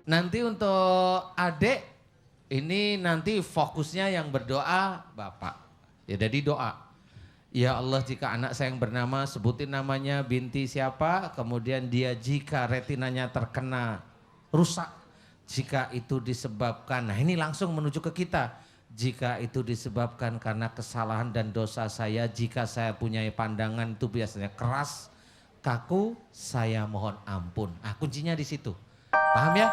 Nanti untuk adik, ini nanti fokusnya yang berdoa Bapak. Ya jadi doa. Ya Allah, jika anak saya yang bernama, sebutin namanya, binti siapa, kemudian dia jika retinanya terkena rusak, jika itu disebabkan, nah ini langsung menuju ke kita. Jika itu disebabkan karena kesalahan dan dosa saya, jika saya punya pandangan itu biasanya keras, kaku, saya mohon ampun. Ah, kuncinya di situ. Paham ya?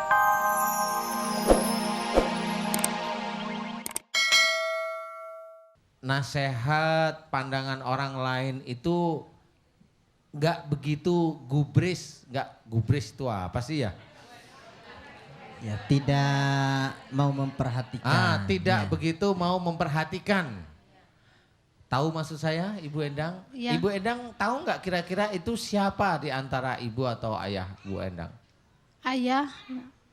Nasehat, pandangan orang lain itu nggak begitu gubris. Nggak gubris itu apa sih ya? Ya, tidak mau memperhatikan. Tidak ya. begitu mau memperhatikan. Tahu maksud saya, Ibu Endang? Ya. Ibu Endang tahu nggak kira-kira itu siapa di antara ibu atau ayah Bu Endang? Ayah,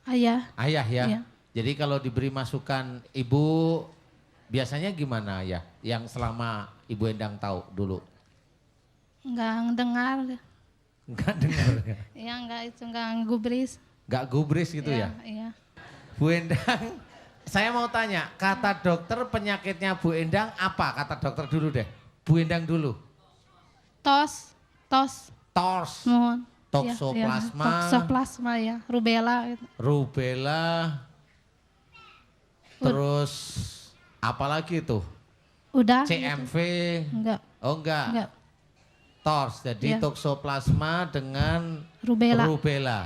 ayah. Ayah ya? Iya. Jadi kalau diberi masukan ibu, biasanya gimana ya? Yang selama Ibu Endang tahu dulu? Enggak dengar. Enggak dengar ya? Ya enggak itu enggak gubris. Enggak gubris gitu ya? Iya. Bu Endang, saya mau tanya, kata dokter penyakitnya Bu Endang apa? Kata dokter dulu deh. Bu Endang dulu. Tos. TORS, Mohon. toksoplasma, Toksoplasma ya, rubella gitu. rubella, terus apalagi itu? Udah. CMV, Gitu. Enggak. oh enggak. TORS, jadi Iya. toksoplasma dengan Rubella. rubella.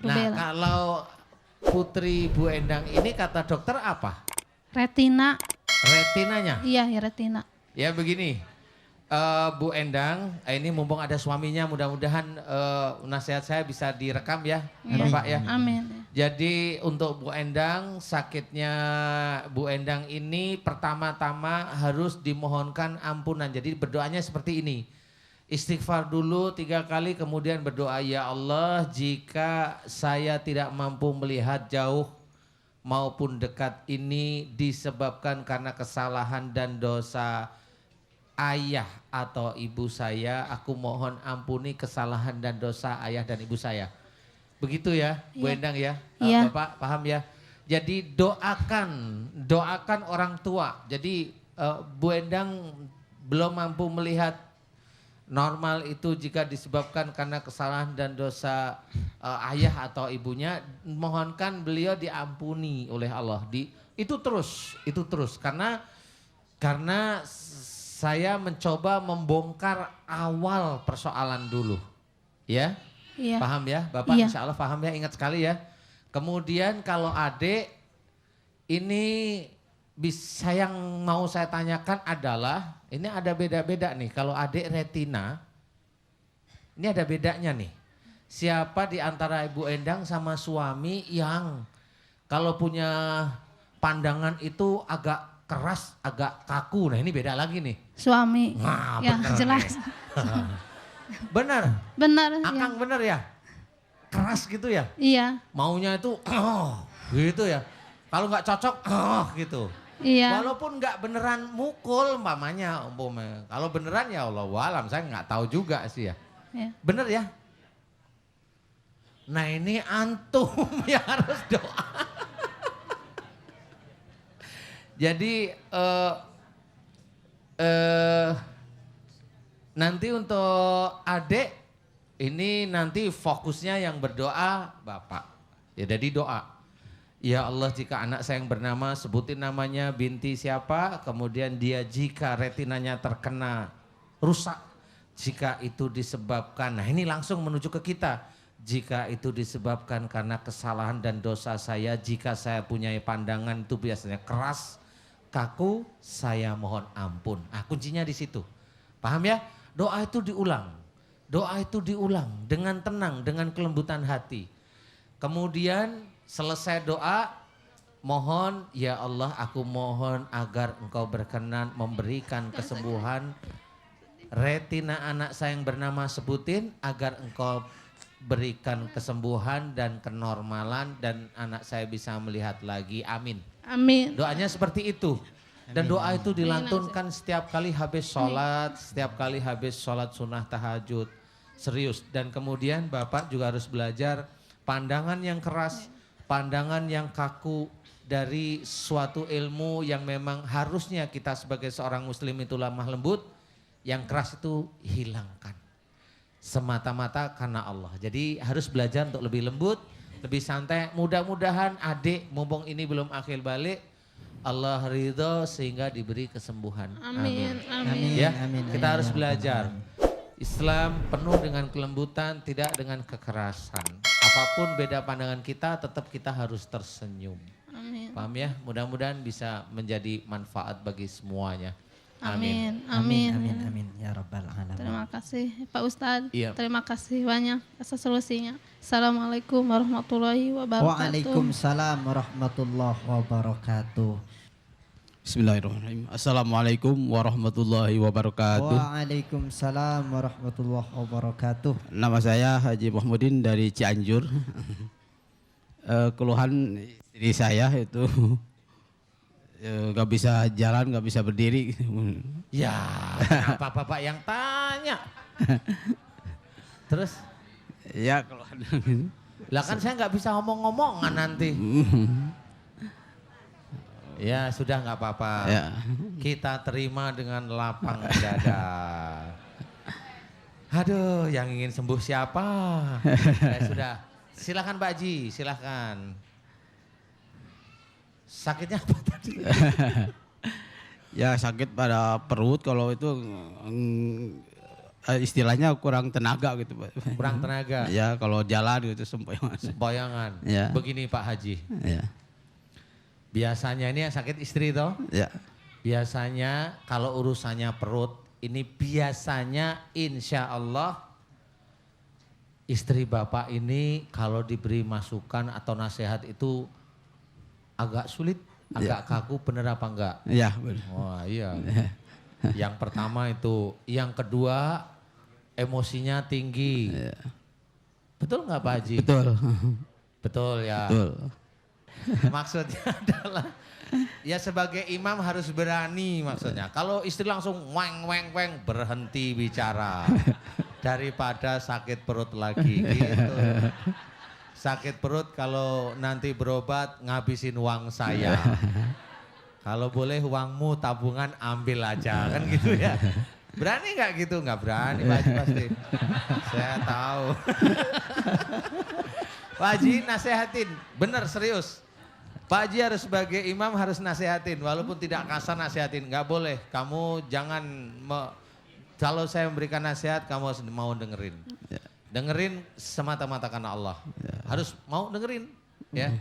Nah Rubella. kalau putri Bu Endang ini kata dokter apa? Retina. Retinanya? Iya, ya retina. Ya begini, Bu Endang, ini mumpung ada suaminya, mudah-mudahan nasihat saya bisa direkam ya, Bapak ya. Amin. Jadi untuk Bu Endang, sakitnya Bu Endang ini pertama-tama harus dimohonkan ampunan. Jadi berdoanya seperti ini. Istighfar dulu 3 kali, kemudian berdoa, ya Allah, jika saya tidak mampu melihat jauh maupun dekat ini disebabkan karena kesalahan dan dosa ayah atau ibu saya, aku mohon ampuni kesalahan dan dosa ayah dan ibu saya. Begitu ya, Bu Iya. Endang ya? Iya. Bapak paham ya? Jadi doakan orang tua. Jadi Bu Endang belum mampu melihat normal itu jika disebabkan karena kesalahan dan dosa ayah atau ibunya, mohonkan beliau diampuni oleh Allah. Itu terus karena saya mencoba membongkar awal persoalan dulu. Ya? Iya. Paham ya? Bapak Iya. insya Allah paham ya, ingat sekali ya. Kemudian kalau adik, ini yang mau saya tanyakan adalah, ini ada beda-beda nih. Kalau adik retina, ini ada bedanya nih. Siapa di antara Ibu Endang sama suami yang kalau punya pandangan itu agak keras, agak kaku. Nah ini beda lagi nih. Suami. Nah, Ya, bener jelas. Benar? Benar. Akang Ya. bener ya? Keras gitu ya? Iya. Maunya itu gitu ya. Kalau nggak cocok gitu. Iya. Walaupun nggak beneran mukul umpamanya. Kalau beneran ya Allah alam, saya nggak tahu juga sih ya. Iya. Bener ya? Nah ini antum yang harus doa. Jadi nanti untuk adik, ini nanti fokusnya yang berdoa Bapak. Ya jadi doa. Ya Allah, jika anak saya yang bernama, sebutin namanya, binti siapa, kemudian dia jika retinanya terkena rusak, jika itu disebabkan, nah ini langsung menuju ke kita. Jika itu disebabkan karena kesalahan dan dosa saya, jika saya punya pandangan itu biasanya keras, kaku, saya mohon ampun. Ah, kuncinya di situ. Paham ya? Doa itu diulang. Doa itu diulang dengan tenang, dengan kelembutan hati. Kemudian selesai doa, mohon, ya Allah, aku mohon agar Engkau berkenan memberikan kesembuhan retina anak saya yang bernama, sebutin, agar Engkau berikan kesembuhan dan kenormalan dan anak saya bisa melihat lagi. Amin. Amin. Doanya seperti itu. Dan doa itu dilantunkan setiap kali habis sholat, setiap kali habis sholat sunnah tahajud. Serius. Dan kemudian Bapak juga harus belajar pandangan yang keras, pandangan yang kaku dari suatu ilmu yang memang harusnya kita sebagai seorang muslim itu lemah lembut, yang keras itu hilangkan. Semata-mata karena Allah. Jadi harus belajar untuk lebih lembut, lebih santai. Mudah-mudahan adik mumpung ini belum akhir balik, Allah ridho sehingga diberi kesembuhan. Amin. Amin. Ya, Amin. kita harus Ya Rabbal belajar. Alamin. Islam penuh dengan kelembutan, tidak dengan kekerasan. Apapun beda pandangan kita, tetap kita harus tersenyum. Amin. Paham ya? Mudah-mudahan bisa menjadi manfaat bagi semuanya. Amin. Amin. Amin. Amin. Ya Rabbal Alamin. Terima kasih Pak Ustadz. Iya. Terima kasih banyak atas solusinya. Assalamualaikum warahmatullahi wabarakatuh. Waalaikumsalam warahmatullahi wabarakatuh. Bismillahirrahmanirrahim. Assalamualaikum warahmatullahi wabarakatuh. Waalaikumsalam warahmatullahi wabarakatuh. Nama saya Haji Muhammadin dari Cianjur. Keluhan istri saya itu gak bisa jalan, gak bisa berdiri. Ya, kenapa Bapak yang tanya? Terus? Ya keluhan. Lah kan saya nggak bisa ngomong-ngomongan nanti. Ya sudah nggak apa-apa. Ya. Kita terima dengan lapang dada. Aduh, yang ingin sembuh siapa? Ya sudah, silakan Pak Haji, silakan. Sakitnya apa tadi? Ya sakit pada perut, kalau itu istilahnya kurang tenaga gitu Pak. Kurang tenaga. Ya kalau jalan gitu sempoyongan. Sempoyangan. Ya. Begini Pak Haji. Ya. Biasanya ini yang sakit istri toh. Ya. Biasanya kalau urusannya perut, ini biasanya insya Allah istri Bapak ini kalau diberi masukan atau nasihat itu agak sulit, agak kaku, bener apa enggak? Ya benar. Wah iya. Yang pertama itu, yang kedua emosinya tinggi. Betul nggak Pak Haji? Betul. Betul ya. Betul. Maksudnya adalah ya sebagai imam harus berani maksudnya. Kalau istri langsung weng weng weng berhenti bicara daripada sakit perut lagi gitu. Sakit perut kalau nanti berobat ngabisin uang saya. Kalau boleh uangmu tabungan ambil aja kan gitu ya. Berani nggak gitu? Nggak berani Pak Haji pasti. Saya tahu. Pak Haji nasehatin, bener serius. Pak Haji harus sebagai imam harus nasehatin, walaupun tidak kasar nasehatin, nggak boleh. Kamu jangan, kalau saya memberikan nasihat kamu harus mau dengerin. Dengerin semata-mata karena Allah. Harus mau dengerin ya.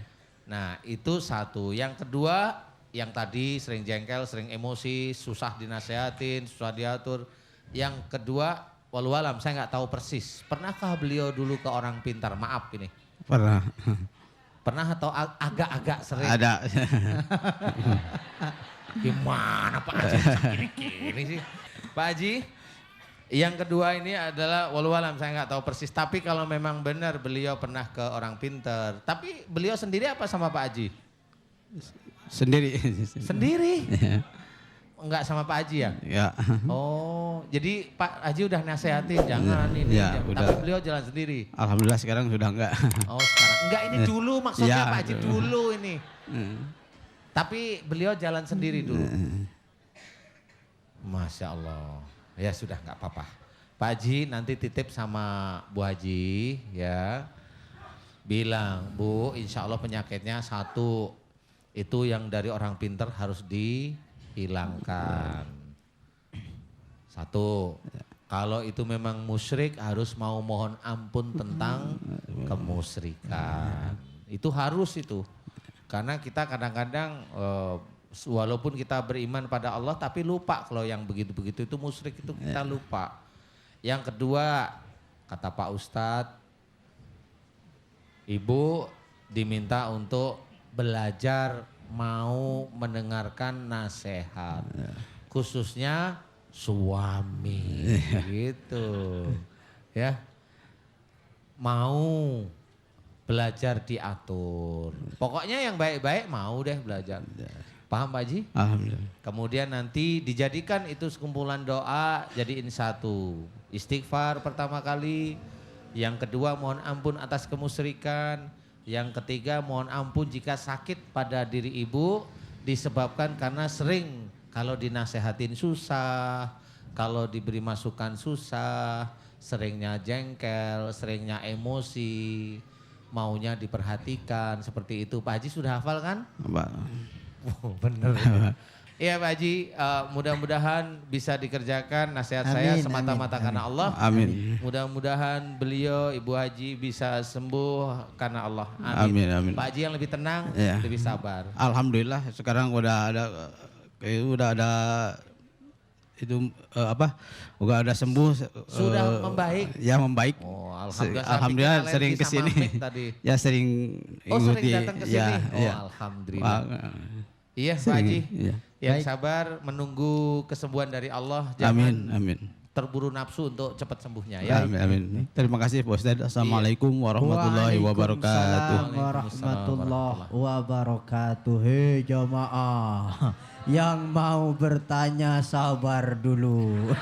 Nah itu satu. Yang kedua, yang tadi sering jengkel, sering emosi, susah dinasehatin, susah diatur. Yang kedua, walau alam saya nggak tahu persis. Pernahkah beliau dulu ke orang pintar? Maaf ini. Pernah. Pernah atau agak-agak sering? Ada. Gimana Pak Haji gini sih? Pak Haji, yang kedua ini adalah walau alam saya nggak tahu persis. Tapi kalau memang benar beliau pernah ke orang pintar. Tapi beliau sendiri apa sama Pak Haji? Sendiri. Sendiri? Enggak sama Pak Haji ya? Ya. Oh, jadi Pak Haji udah nasehatin jangan ini. Ya, jangan. udah. Tapi beliau jalan sendiri. Alhamdulillah sekarang sudah enggak. Oh sekarang. Enggak ini dulu maksudnya Ya, Pak Haji dulu ini. Tapi beliau jalan sendiri dulu. Masya Allah. Ya sudah nggak apa-apa. Pak Haji nanti titip sama Bu Haji ya. Bilang, Bu insya Allah penyakitnya satu. Itu yang dari orang pintar harus dihilangkan. Satu. Kalau itu memang musyrik harus mau mohon ampun tentang kemusyrikan. Itu harus itu. Karena kita kadang-kadang walaupun kita beriman pada Allah tapi lupa kalau yang begitu-begitu itu musyrik itu kita lupa. Yang kedua kata Pak Ustadz, Ibu diminta untuk belajar mau mendengarkan nasihat. Khususnya suami gitu. Ya. Mau belajar diatur. Pokoknya yang baik-baik mau deh belajar. Paham Pak Haji? Alhamdulillah. Kemudian nanti dijadikan itu sekumpulan doa jadiin satu. Istighfar pertama kali. Yang kedua mohon ampun atas kemusyrikan. Yang ketiga, mohon ampun jika sakit pada diri ibu disebabkan karena sering kalau dinasehatin susah, kalau diberi masukan susah, seringnya jengkel, seringnya emosi, maunya diperhatikan seperti itu. Pak Haji sudah hafal kan? Pak. Oh, bener. Iya Pak Haji, mudah-mudahan bisa dikerjakan nasihat saya Amin, semata-mata amin, karena Allah. Amin. Mudah-mudahan beliau, Ibu Haji bisa sembuh karena Allah. Amin, amin. Pak Haji yang lebih tenang, Iya. lebih sabar. Alhamdulillah sekarang udah ada itu udah ada sembuh. Sudah membaik? Ya membaik. Oh, alhamdulillah. Saya Alhamdulillah pikir sering alergi sama kesini. mic tadi. Ya sering Oh sering ikuti. datang ke sini? Ya, Oh ya. alhamdulillah. Iya Pak Haji, Iya. yang sabar menunggu kesembuhan dari Allah. Jangan Amin, amin. terburu nafsu untuk cepat sembuhnya ya. Amin, amin. Terima kasih Pak Ustadz. Assalamualaikum warahmatullahi wabarakatuh. Waalaikumsalam warahmatullahi wabarakatuh. Hei jamaah yang mau bertanya sabar dulu.